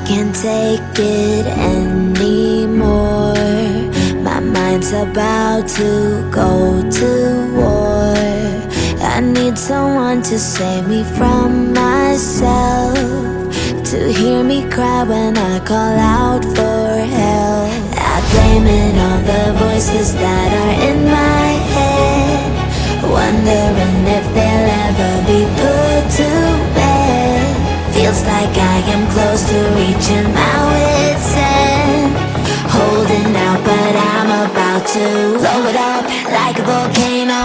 can't take it anymore. My mind's about to go to war. I need someone to save me from myself, to hear me cry when I call out for help. I blame it on the voices that are in my head, wondering if they'll ever be put to bed. Feels like I am close to reaching my wit's end, holding out but I'm about to blow it up like a volcano.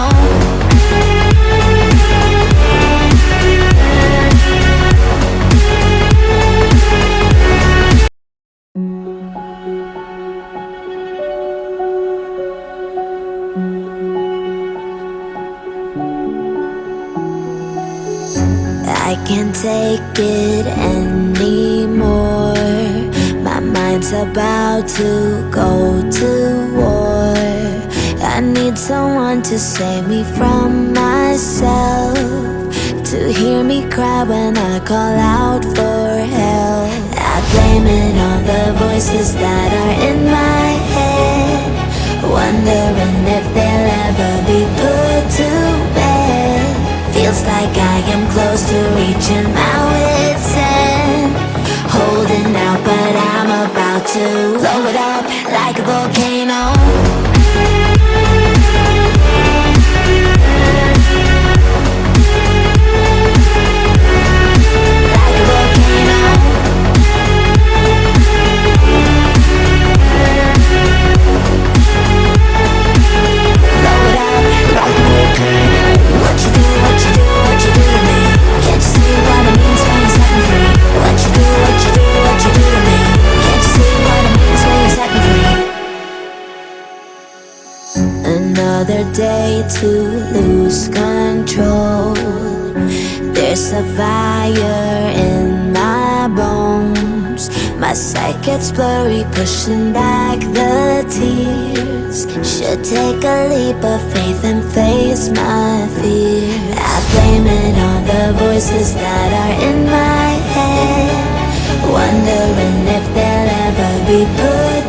I can't take it anymore. My mind's about to go to war. I need someone to save me from myself, to hear me cry when I call out for help. I blame it on the voices that are in my head, wondering if they'll ever be put to bed. Feels like I am close to reaching my wit's end, holding out but I'm about to blow it up like a volcano. Like a volcano. Blow it up like a volcano. What you do, what you do, what you do to me? Can't you see what it means when you set me free? What you do, what you do, what you do to me? Can't you see what it means when you set me free? Another day to lose control. There's a fire in my bones. My sight gets blurry, pushing back the tears. Should take a leap of faith and face my fear. I blame it on the voices that are in my head, wondering if they'll ever be put